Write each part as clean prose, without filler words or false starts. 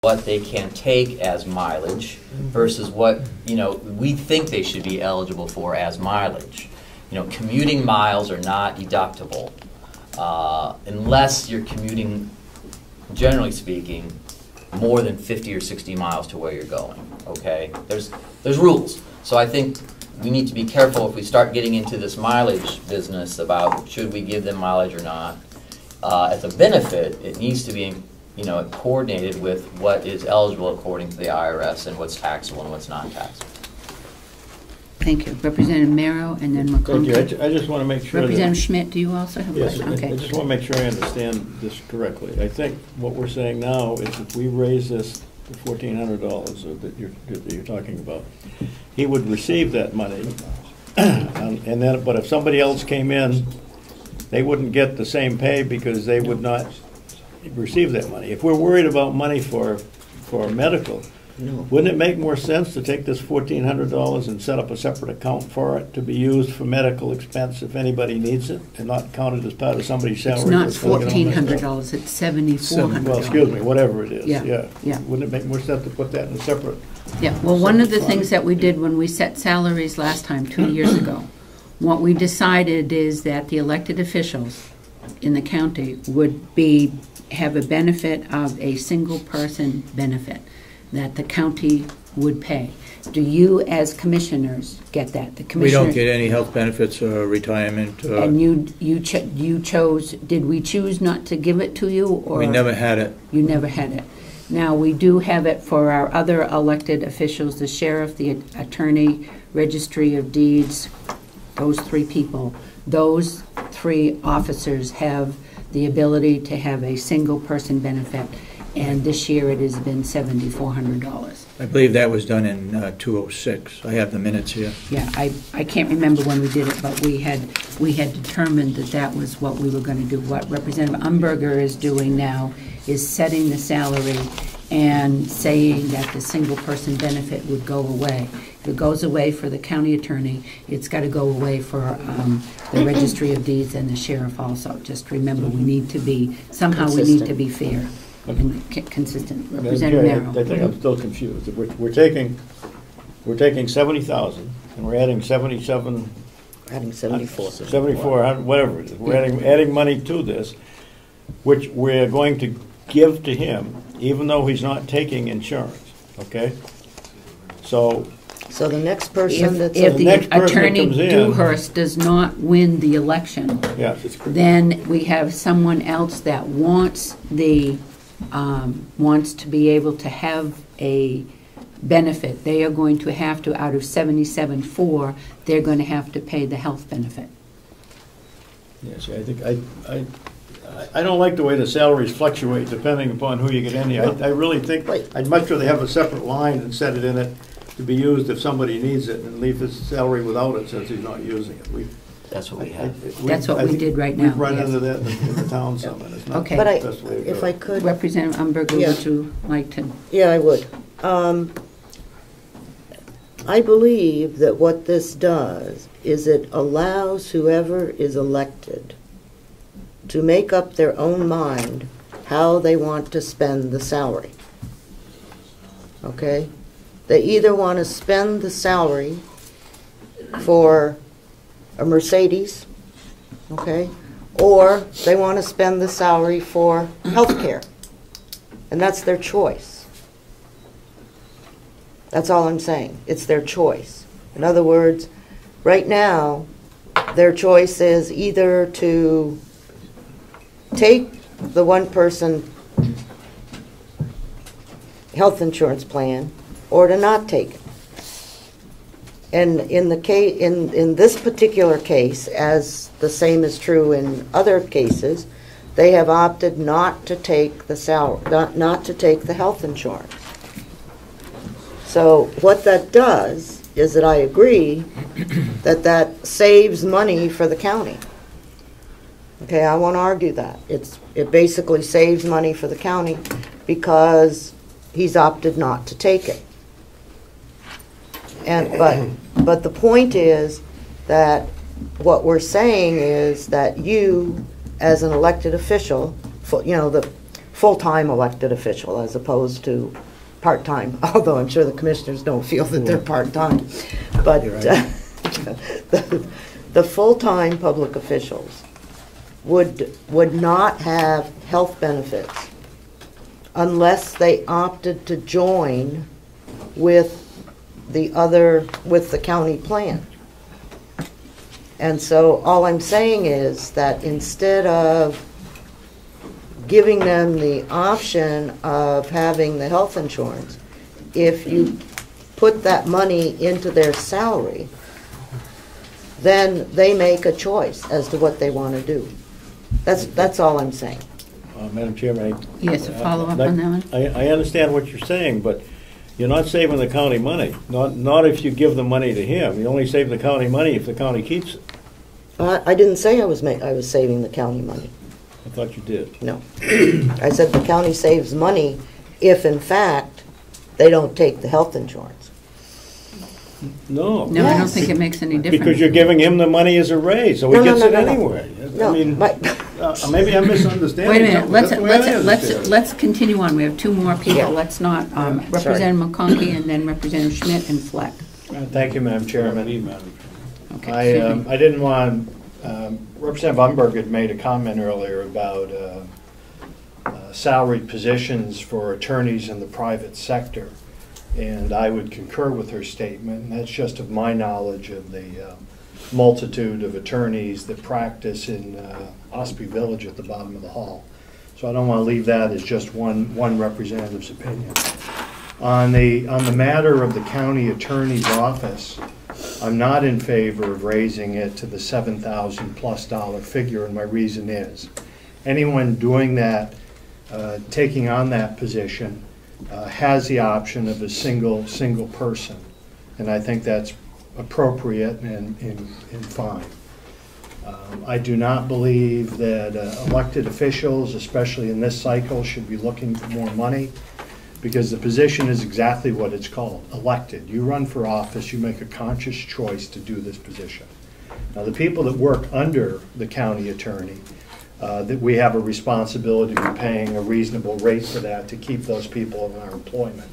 what they can take as mileage versus what, we think they should be eligible for as mileage. Commuting miles are not deductible unless you're commuting, generally speaking, more than 50 or 60 miles to where you're going, okay? There's rules. So I think we need to be careful if we start getting into this mileage business about should we give them mileage or not. As a benefit, it needs to be coordinated with what is eligible according to the IRS and what's taxable and what's not taxable. Thank you. Representative Merrow and then McCombie. Thank you. I just want to make sure Representative Schmidt, do you also have a yes, question? Okay. I just want to make sure I understand this correctly. I think what we're saying now is if we raise this to $1,400 that you're talking about, he would receive that money, and then, but if somebody else came in, they wouldn't get the same pay because they would not receive that money. If we're worried about money for medical, wouldn't it make more sense to take this $1,400 and set up a separate account for it to be used for medical expense if anybody needs it, and not count it as part of somebody's salary? It's not $1,400. It's $7,400. Well, excuse me, whatever it is. Yeah. Wouldn't it make more sense to put that in a separate? Yeah. Well, one of the things that we did when we set salaries last time, 2 years ago, what we decided is that the elected officials in the county would have a benefit of a single person benefit that the county would pay. Do you, as commissioners, get that? The commissioners, we don't get any health benefits or retirement. And you chose. Did we choose not to give it to you, or we never had it? You never had it. Now we do have it for our other elected officials: the sheriff, the attorney, registry of deeds. Those three people. Those three officers have the ability to have a single person benefit. And this year it has been $7,400. I believe that was done in 2006. I have the minutes here. Yeah, I can't remember when we did it, but we had determined that was what we were going to do. What Representative Umberger is doing now is setting the salary and saying that the single person benefit would go away. If it goes away for the county attorney, it's got to go away for the registry of deeds and the sheriff also. Just remember, we need to be, somehow we need to be fair and consistent. Representative Merrow. I think I'm still confused. We're taking 70,000 and we're adding 77. Adding 74. 74, whatever it is. We're adding money to this, which we're going to give to him, even though he's not taking insurance. Okay, so the next person if the attorney Dewhurst does not win the election, then we have someone else that wants to be able to have a benefit. They are going to have to, out of 77.4, they're going to have to pay the health benefit. Yes, I think I don't like the way the salaries fluctuate depending upon who you get in here. I really think I'd much rather have a separate line and set it in it to be used if somebody needs it, and leave his salary without it since he's not using it. That's what we have. That's what we did right now. We've run into that in the town some, and it's not the best way to go. If I could, Representative Umberger, would you like to? Yeah, I would. I believe that what this does is it allows whoever is elected to make up their own mind how they want to spend the salary. Okay? They either want to spend the salary for a Mercedes, okay, or they want to spend the salary for health care. And that's their choice. That's all I'm saying. It's their choice. In other words, right now, their choice is either to take the one-person health insurance plan or to not take it. And in the case, in this particular case, as the same is true in other cases, they have opted not to take the not to take the health insurance. So what that does is that I agree that saves money for the county. Okay, I won't argue that. It basically saves money for the county because he's opted not to take it. And but the point is that what we're saying is that you, as an elected official, full-time elected official as opposed to part-time, although I'm sure the commissioners don't feel that they're part-time. But You're right. the full-time public officials would not have health benefits unless they opted to join with the county plan. And so all I'm saying is that instead of giving them the option of having the health insurance, if you put that money into their salary, then they make a choice as to what they want to do. That's all I'm saying. Madam Chairman. Yes, a follow-up on that one? I understand what you're saying, but you're not saving the county money. Not if you give the money to him. You only save the county money if the county keeps it. I didn't say I was saving the county money. I thought you did. No. I said the county saves money if, in fact, they don't take the health insurance. No. No, I don't think it makes any difference. Because you're giving him the money as a raise, so he gets it anyway. No, I mean, but- maybe I'm misunderstanding. Wait a minute, That's the way I understand it. let's continue on. We have two more people. Yeah. Let's not, Representative McConkey and then Representative Schmidt and Fleck. Thank you, Madam Chairman. Okay, excuse me. I didn't want, Representative Umberg had made a comment earlier about salaried positions for attorneys in the private sector, and I would concur with her statement, and that's just of my knowledge of the multitude of attorneys that practice in Ospey Village at the bottom of the hall. So I don't want to leave that as just one representative's opinion. On the matter of the county attorney's office, I'm not in favor of raising it to the $7,000+ figure, and my reason is anyone doing that, taking on that position, has the option of a single person, and I think that's appropriate and fine. I do not believe that elected officials, especially in this cycle, should be looking for more money, because the position is exactly what it's called, elected. You run for office, you make a conscious choice to do this position. Now, the people that work under the county attorney, that we have a responsibility to be paying a reasonable rate for that to keep those people in our employment.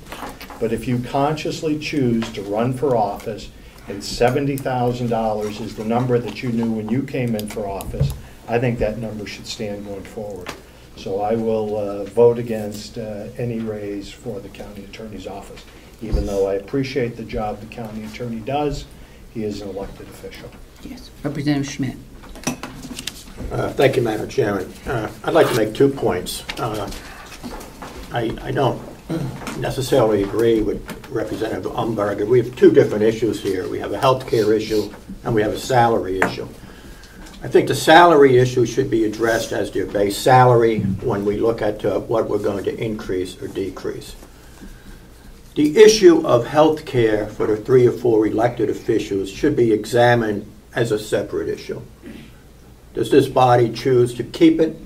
But if you consciously choose to run for office and $70,000 is the number that you knew when you came in for office, I think that number should stand going forward. So I will vote against any raise for the county attorney's office, even though I appreciate the job the county attorney does. He is an elected official. Yes, Representative Schmidt. Thank you, Madam Chairman. I'd like to make 2 points. I don't necessarily agree with Representative Umberger. We have 2 different issues here. We have a health care issue and we have a salary issue. I think the salary issue should be addressed as their base salary when we look at what we're going to increase or decrease. The issue of health care for the 3 or 4 elected officials should be examined as a separate issue. Does this body choose to keep it?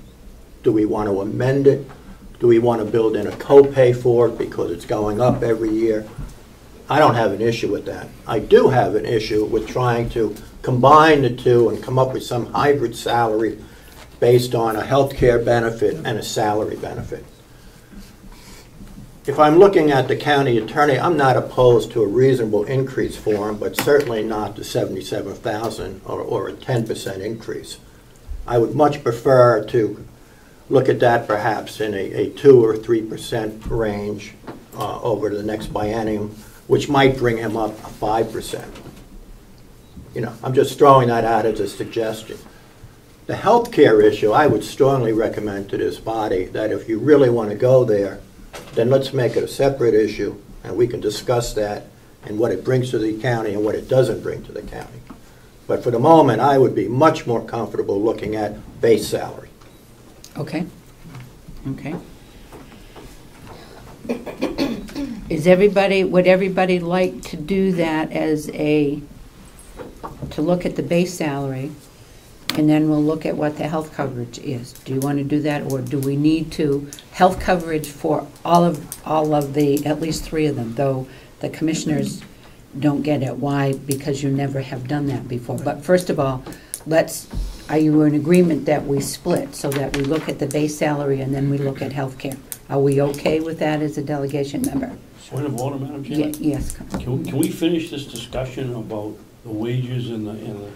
Do we want to amend it? Do we want to build in a copay for it because it's going up every year? I don't have an issue with that. I do have an issue with trying to combine the two and come up with some hybrid salary based on a health care benefit and a salary benefit. If I'm looking at the county attorney, I'm not opposed to a reasonable increase for him, but certainly not the $77,000 or a 10% increase. I would much prefer to look at that perhaps in a 2 or 3% range over the next biennium, which might bring him up 5%. You know, I'm just throwing that out as a suggestion. The health care issue, I would strongly recommend to this body that if you really want to go there, then let's make it a separate issue and we can discuss that and what it brings to the county and what it doesn't bring to the county. But for the moment, I would be much more comfortable looking at base salary. Okay. Okay. Would everybody like to do that as to look at the base salary, and then we'll look at what the health coverage is? Do you want to do that, or do we need to health coverage for all of the, at least 3 of them, though the commissioners don't get it? Why? Because you never have done that before. But first of all, let's are you in agreement that we split, so that we look at the base salary and then we look at health care? Are we okay with that as a delegation member? Point of order, Madam Chairman? Yes. Can we finish this discussion about the wages and the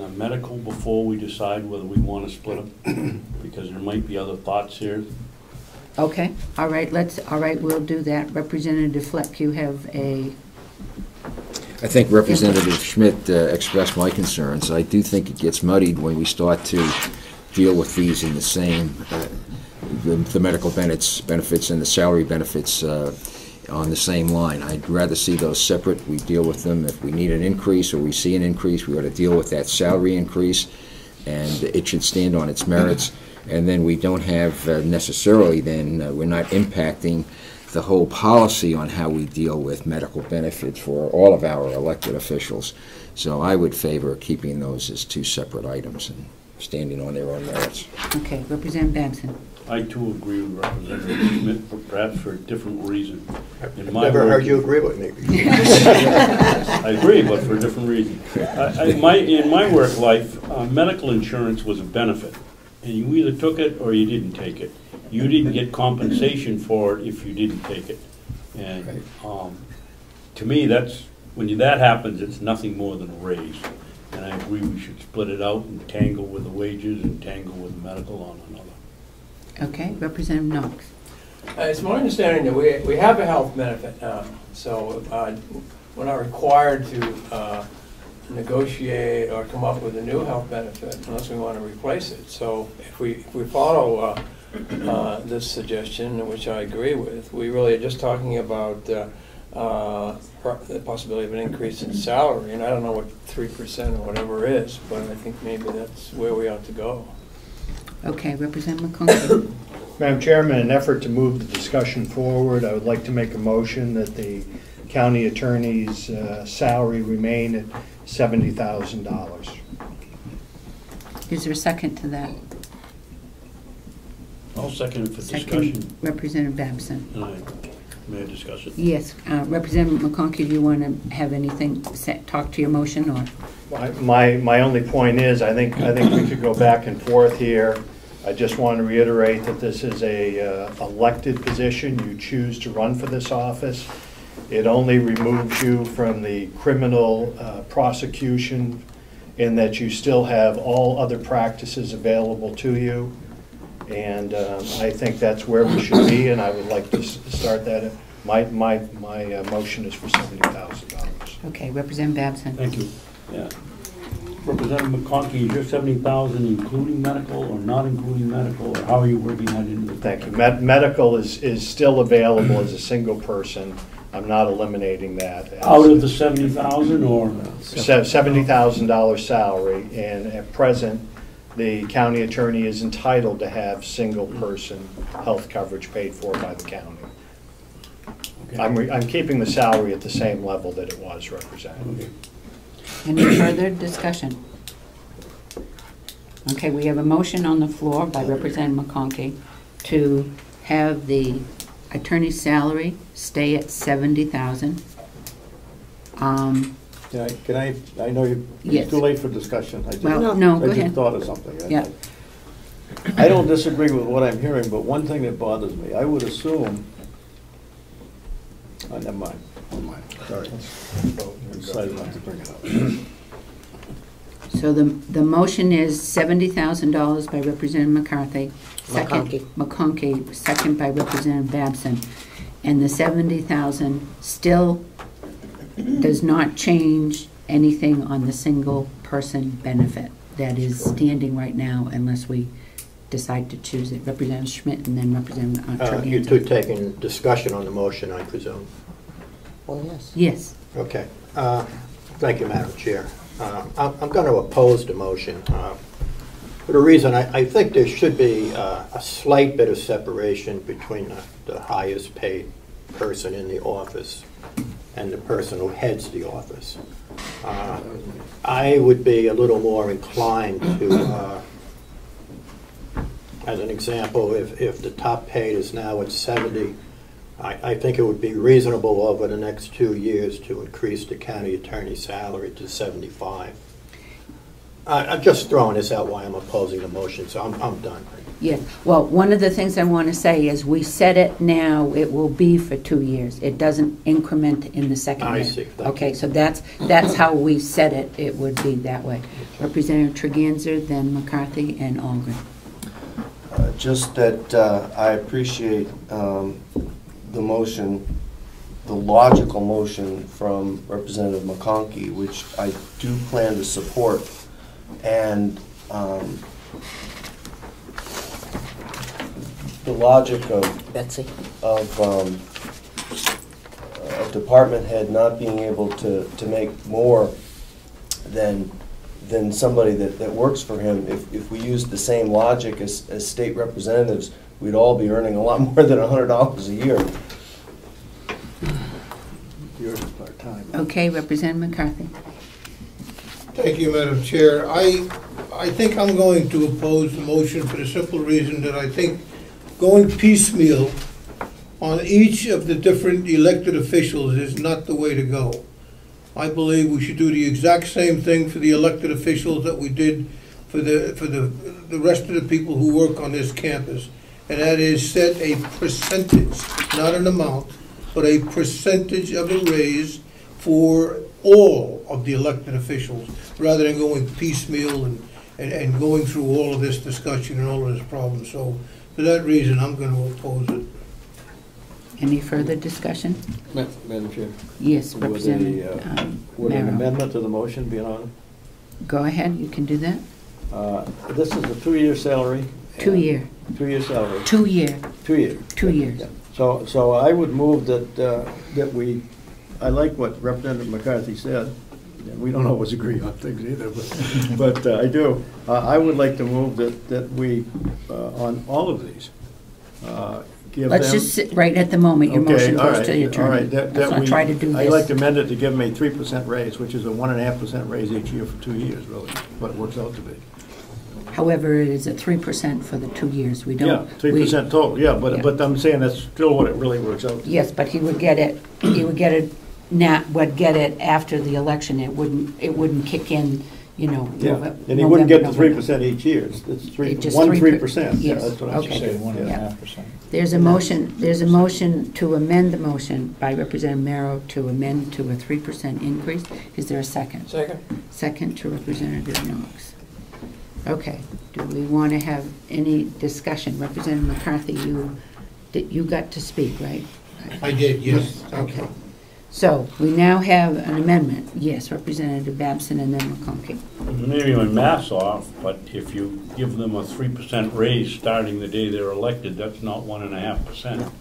medical before we decide whether we want to split them? Because there might be other thoughts here. Okay, all right, we'll do that. Representative Fleck, you have a... I think Representative Schmidt expressed my concerns. I do think it gets muddied when we start to deal with these in the same, the medical benefits and the salary benefits on the same line. I'd rather see those separate. We deal with them. If we need an increase or we see an increase, we ought to deal with that salary increase, and it should stand on its merits. And then we don't have necessarily then, we're not impacting the whole policy on how we deal with medical benefits for all of our elected officials. So I would favor keeping those as two separate items and standing on their own merits. Okay, Representative Babson. I too agree with Representative Schmidt, but perhaps for a different reason. I've never heard you agree with me. I agree, but for a different reason. In my work life, medical insurance was a benefit, and you either took it or you didn't take it. You didn't get compensation for it if you didn't take it. And to me, when that happens, it's nothing more than a raise. And I agree we should split it out and tangle with the wages and tangle with the medical on another. Okay, Representative Knox. It's my understanding that we have a health benefit now, so we're not required to negotiate or come up with a new health benefit unless we want to replace it. So if we follow this suggestion, which I agree with, we really are just talking about the possibility of an increase in salary, and I don't know what 3% or whatever is, but I think maybe that's where we ought to go. Okay, Representative McConkey. Madam Chairman, in an effort to move the discussion forward, I would like to make a motion that the county attorney's salary remain at $70,000. Is there a second to that? I'll second it for Second, discussion. Representative Babson. May I discuss it? Yes, Representative McConkey, do you want to have anything, talk to your motion, or? My only point is, I think we could go back and forth here. I just want to reiterate that this is a elected position. You choose to run for this office. It only removes you from the criminal prosecution, in that you still have all other practices available to you. And I think that's where we should be, and I would like to start that. My motion is for $70,000. Okay, Representative Babson. Thank you. Yeah. Representative McConkey, is your $70,000 including medical or not including medical, or how are you working that into the? Thank you. Medical is still available as a single person. I'm not eliminating that. Out of the $70,000 or? $70,000 salary, and at present, the county attorney is entitled to have single-person health coverage paid for by the county. Okay. I'm keeping the salary at the same level that it was, Representative. Okay. Any further discussion? Okay, we have a motion on the floor by Representative McConkey to have the attorney's salary stay at $70,000. I know Yes. it's too late for discussion. I just, Well, no, go I just ahead. thought of something. Yeah. I don't disagree with what I'm hearing, but one thing that bothers me, I would assume, never mind. Sorry. I decided not to bring it up. So the motion is $70,000 by Representative McCarthy. McConkey, second by Representative Babson. And the $70,000 still does not change anything on the single person benefit that is standing right now, unless we decide to choose it. Representative Schmidt and then Representative You two taking discussion on the motion, I presume? Well, yes. Yes. Okay. Thank you, Madam Chair. I'm going to oppose the motion. For the reason, I think there should be a slight bit of separation between the highest paid person in the office and the person who heads the office. I would be a little more inclined to, as an example, if the top paid is now at 70, I think it would be reasonable over the next 2 years to increase the county attorney's salary to 75. I'm just throwing this out why I'm opposing the motion, so I'm done. Yes, well, one of the things I want to say is we set it now, it will be for 2 years. It doesn't increment in the second year. I see. Thank Okay, you. so that's how we set it, it would be that way. Representative Tregenza, then McCarthy, and Algren. Just that I appreciate the motion, the logical motion from Representative McConkey, which I do plan to support, and the logic of Betsy? a department head not being able to make more than somebody that works for him. If we used the same logic as state representatives, we'd all be earning a lot more than $100 a year. Yours is part-time. Okay, Representative McCarthy. Thank you, Madam Chair. I think I'm going to oppose the motion for the simple reason that I think going piecemeal on each of the different elected officials is not the way to go. I believe we should do the exact same thing for the elected officials that we did for the rest of the people who work on this campus. And that is set a percentage, not an amount, but a percentage of a raise for all of the elected officials, rather than going piecemeal and going through all of this discussion and all of this problem. So for that reason, I'm going to oppose it. Any further discussion? Madam Chair. Yes, Would Representative would an Merrill. amendment to the motion be in order? Go ahead, you can do that. This is a 2-year salary. 2 year, 2-year salary. 2 year, 2 years. 2 years. Yeah. So I would move that we, I like what Representative McCarthy said. And we don't always agree on things either, but I do. I would like to move that we, on all of these, give them. Let's just sit right at the moment, your motion goes to the All attorney. right, Let's not try to do I'd like to this. amend it to give them a 3% raise, which is a 1.5% raise each year for 2 years, really, what it works out to be. However, it is at 3% for the 2 years, we Yeah, don't. 3% total, yeah, Yeah. but I'm saying that's still what it really works out to. Yes, but he would get it after the election, it wouldn't kick in, you know. Yeah, and he wouldn't get the November. 3% each year, it's It just 3%, yeah, yes, that's what I'm okay. saying. Say 1.5%. There's a motion to amend the motion by Representative Merrill to amend to a 3% increase. Is there a second? Second? Second to Representative Knox. Okay, do we want to have any discussion? Representative McCarthy, you got to speak, right? I did, yes. Okay. So we now have an amendment. Yes, Representative Babson and then McConkey. Maybe my math's off, but if you give them a 3% raise starting the day they're elected, that's not 1.5%.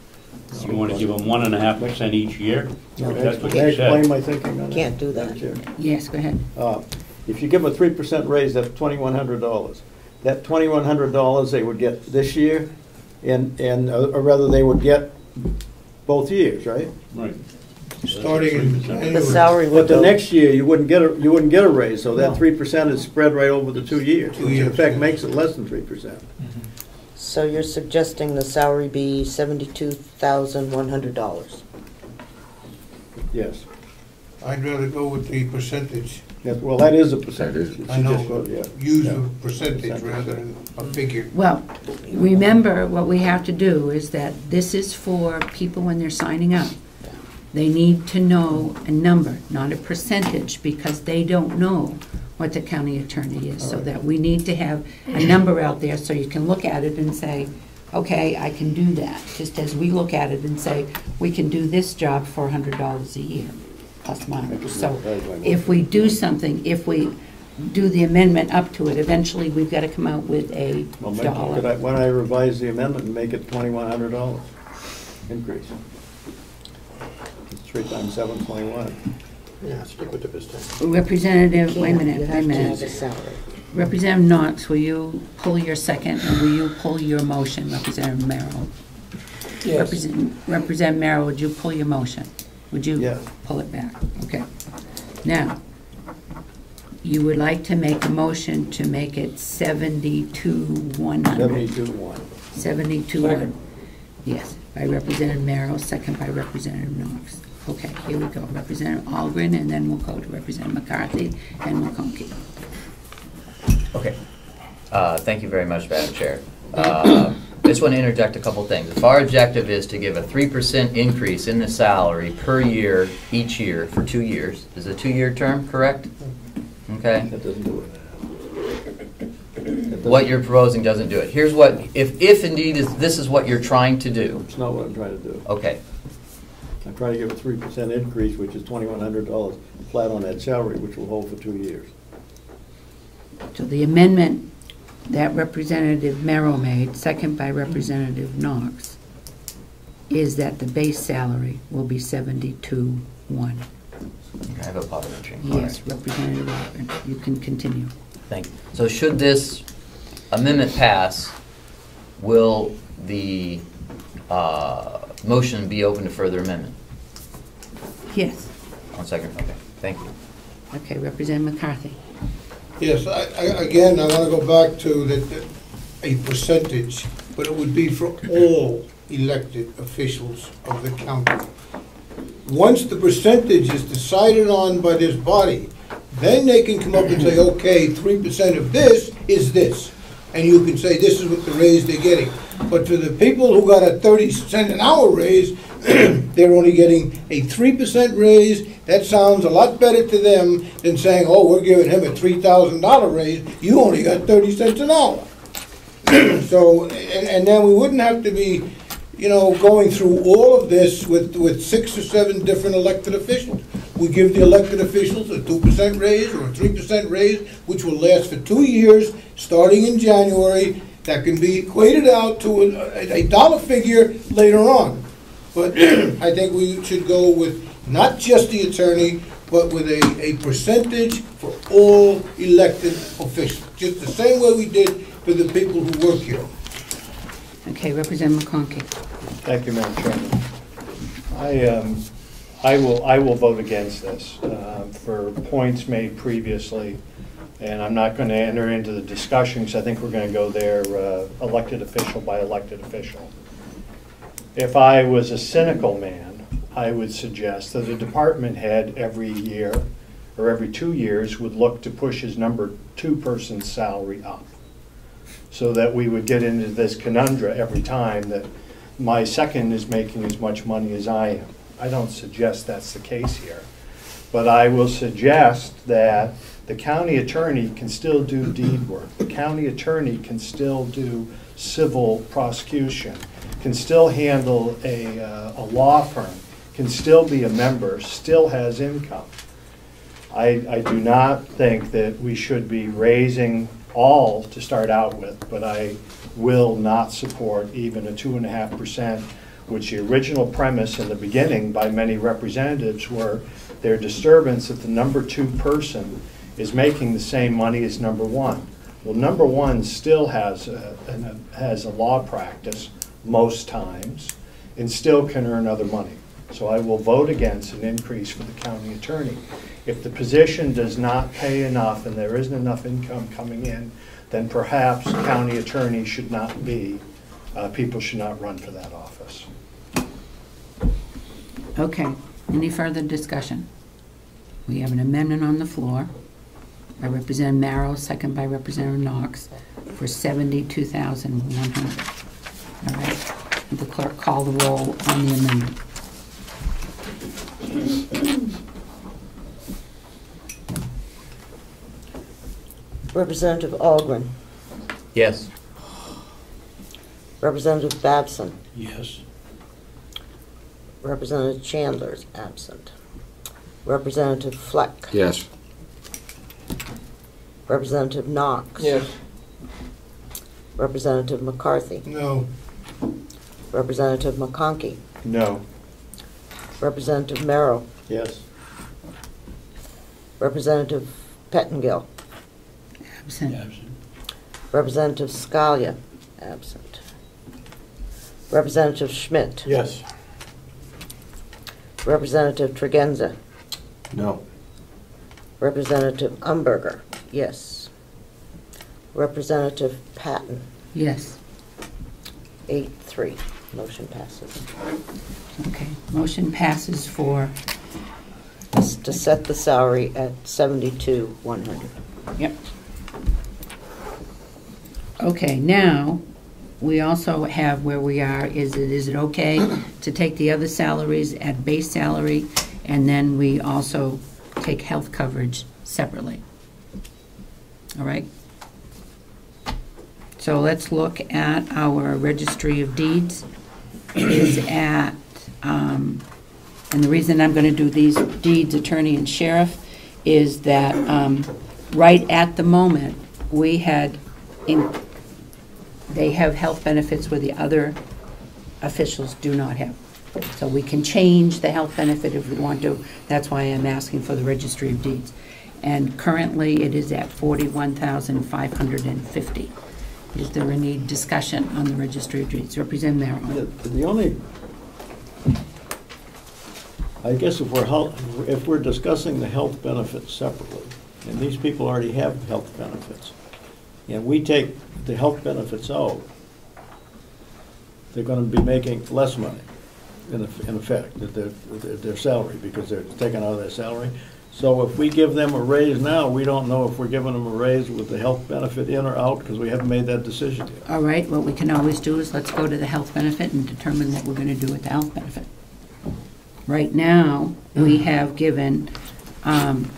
So you want to give them 1.5% each year? That's what Can I you explain said. my thinking on that? Can't do that. Madam Chair? Yes, go ahead. If you give them a 3% raise, that's $2,100. That $2,100 they would get this year, or rather they would get both years, right? Right. Starting in The January. The salary But would the go, next year, you wouldn't get a raise, so that No. 3% is spread right over the 2 years, 2 which in years, effect yes. makes it less than 3%. so you're suggesting the salary be $72,100? Yes. I'd rather go with the percentage. Well, that is a percentage. That is. I know, Just go- yeah. use Yeah. a percentage rather than a figure. Well, remember, what we have to do is that this is for people when they're signing up. They need to know a number, not a percentage, because they don't know what the county attorney is. So that we need to have a number out there so you can look at it and say, okay, I can do that. Just as we look at it and say, we can do this job for $100 a year, plus minus. So if we do something, if we do the amendment up to it, eventually we've got to come out with a Well, dollar. why don't I revise the amendment and make it $2,100 increase? It's 3 times 7, 21. Yeah, stick with the percentage. Representative, wait a You minute, wait a have to have a minute. salary. Representative Knox, will you pull your second, and will you pull your motion, Representative Merrill? Yes. Representative Merrill, would you pull your motion? Would you Yes. pull it back? Okay. Now, you would like to make a motion to make it 72,100. 72-1. 72,100. Second. Yes, by Representative Merrill, second by Representative Knox. Okay, here we go. Representative Algren, and then we'll go to Representative McCarthy and McConkey. Okay. Thank you very much, Madam Chair. Just want to interject a couple things. If our objective is to give a 3% increase in the salary per year, each year, for 2 years, is a 2-year term, correct? Okay. That doesn't do it. What you're proposing doesn't do it. Here's what, if indeed this is what you're trying to do. It's not what I'm trying to do. Okay. I'm trying to give a 3% increase, which is $2,100 flat on that salary, which will hold for 2 years. So the amendment that Representative Merrill made, second by Representative Knox, is that the base salary will be 72,100. I have a parliamentary. Yes, Representative Ogden, you can continue. Thank you. So should this amendment pass, will the motion be open to further amendment? Yes. 1 second. Okay. Thank you. Okay, Representative McCarthy. Yes, again, I want to go back to a percentage, but it would be for all elected officials of the county. Once the percentage is decided on by this body, then they can come up and say, okay, 3% of this is this. And you can say this is what the raise they're getting. But for the people who got a 30-cent an hour raise, they're only getting a 3% raise. That sounds a lot better to them than saying, oh, we're giving him a $3,000 raise. You only got 30 cents an hour. So, and then we wouldn't have to be, you know, going through all of this with 6 or 7 different elected officials. We give the elected officials a 2% raise or a 3% raise, which will last for 2 years, starting in January. That can be equated out to a dollar figure later on. But I think we should go with not just the attorney, but with a percentage for all elected officials, just the same way we did for the people who work here. Okay, Representative McConkey. Thank you, Madam Chairman. I will vote against this for points made previously, and I'm not going to enter into the discussion because I think we're going to go there elected official by elected official. If I was a cynical man, I would suggest that a department head every year or every 2 years would look to push his number 2 person's salary up, so that we would get into this conundrum every time that my second is making as much money as I am. I don't suggest that's the case here, but I will suggest that the county attorney can still do deed work. The county attorney can still do civil prosecution, can still handle a law firm, can still be a member, still has income. I do not think that we should be raising all to start out with, but I will not support even a 2.5%, which the original premise in the beginning by many representatives were their disturbance that the number 2 person is making the same money as number 1. Well, number 1 still has a law practice most times and still can earn other money. So I will vote against an increase for the county attorney. If the position does not pay enough and there isn't enough income coming in, then perhaps county attorney should not be, people should not run for that office. Okay, any further discussion? We have an amendment on the floor by Representative Marrow, second by Representative Knox, for $72,100. All right, will the clerk call the roll on the amendment? Representative Algren. Yes. Representative Babson. Yes. Representative Chandler's absent. Representative Fleck. Yes. Representative Knox. Yes. Representative McCarthy. No. Representative McConkey. No. Representative Merrill. Yes. Representative Pettingill. Absent. Representative Scalia. Absent. Representative Schmidt. Yes. Representative Tregenza. No. Representative Umberger. Yes. Representative Patton. Yes. 8-3. Motion passes. Okay, motion passes for, To set the salary at $72,100. yep. Okay, now, we also have where we are, is it okay to take the other salaries at base salary, and then we also take health coverage separately? All right? So let's look at our registry of deeds. Is at, and the reason I'm going to do these deeds, attorney and sheriff, is that right at the moment, we had, they have health benefits where the other officials do not have. So we can change the health benefit if we want to. That's why I'm asking for the registry of deeds. And currently, it is at $41,550. Is there any discussion on the registry of deeds? Representative Merrill. The only, I guess if we're discussing the health benefits separately, and these people already have health benefits, and we take the health benefits out, they're going to be making less money, in effect, their salary, because they're taking out of their salary. So if we give them a raise now, we don't know if we're giving them a raise with the health benefit in or out, because we haven't made that decision yet. All right, what we can always do is let's go to the health benefit and determine what we're going to do with the health benefit. Right now, we have given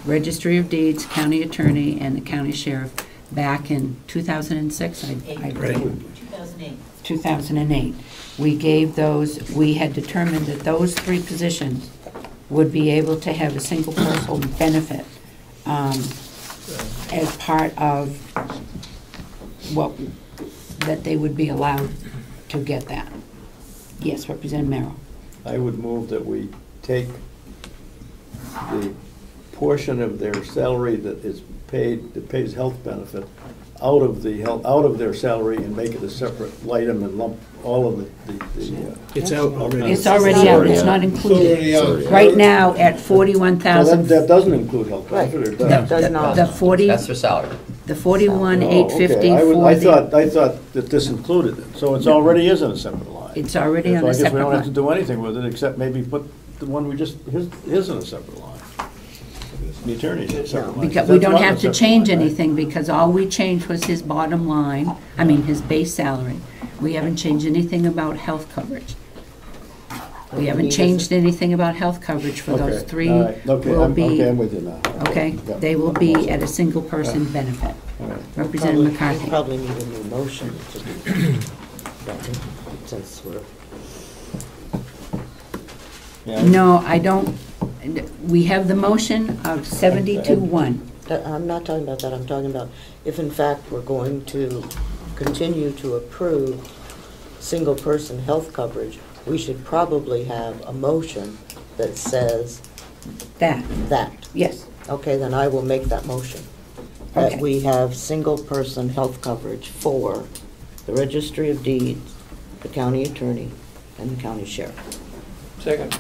registry of deeds, county attorney, and the county sheriff back in 2006, I believe. 2008. We gave those, we had determined that those three positions would be able to have a single person benefit as part of what, that they would be allowed to get that. Yes, Representative Merrill. I would move that we take the portion of their salary that is paid, that pays health benefit, out of their salary and make it a separate item and lump all of the It's out already. It's already out, it's not included. Right now, at 41,000. That doesn't include health benefit, or does? That does not. The 40, That's their salary. the 41,850 Oh, okay. for I the, thought that this included it, so it's already is in a separate line. it's already on So a I guess we separate don't have to line. do anything with it, except maybe put the one we just, his in a separate line. The attorney's in a separate line. Because we That's don't not in a have to separate change line, right? anything, because all we changed was his bottom line, I mean, his base salary. We haven't changed anything about health coverage. We haven't changed anything about health coverage for those Okay, three. all right. Okay, Will I'm be, with you now. okay, Yeah. they will be at a single person benefit. All right. Representative We McCarthy. probably need a new motion to do that, since we're. Yeah. No, I don't, we have the motion of 72-1. I'm not talking about that, I'm talking about if in fact we're going to continue to approve single-person health coverage, we should probably have a motion that says That, that. yes. Okay, then I will make that motion. That Okay. we have single-person health coverage for the registry of deeds, the county attorney, and the county sheriff. Second.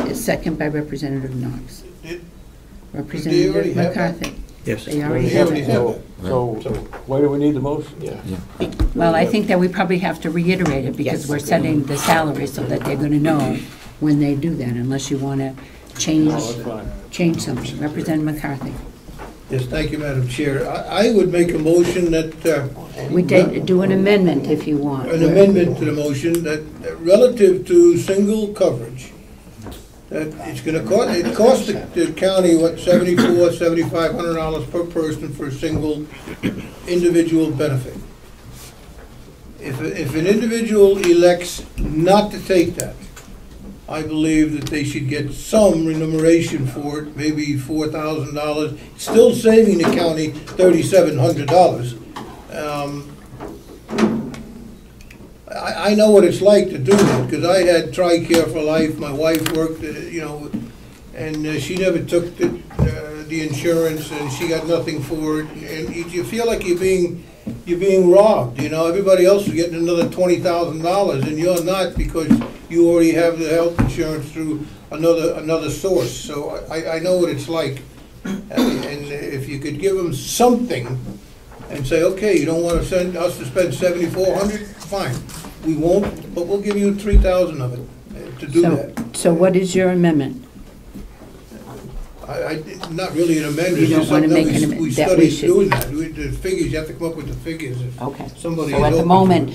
Is second by Representative Knox. Did they Representative already have that? McCarthy. Yes. They already They have already it. have it. So why do we need the motion? Well, I think that we probably have to reiterate it because Yes. we're setting the salary so that they're going to know when they do that, unless you want to No, that's fine. change something. Representative McCarthy. Yes, thank you, Madam Chair. I would make a motion that, We did do an amendment if you want. an amendment to the motion that relative to single coverage, that it's gonna cost, it costs the county, what, $7,500 per person for a single individual benefit. If an individual elects not to take that, I believe that they should get some remuneration for it, maybe $4,000, still saving the county $3,700. I know what it's like to do that, because I had TRICARE for life, my wife worked, and she never took the insurance, and she got nothing for it, and you feel like you're being robbed, everybody else is getting another $20,000, and you're not, because you already have the health insurance through another source, so I know what it's like, and if you could give them something, and say, okay, you don't want to send us to spend $7,400, fine, we won't, but we'll give you $3,000 of it to do that. So what is your amendment? Not really an amendment, You it's don't just wanna something make an we amendment, that we studied should- doing that. The figures, you have to come up with the figures. If Okay. somebody So is at the open to moment,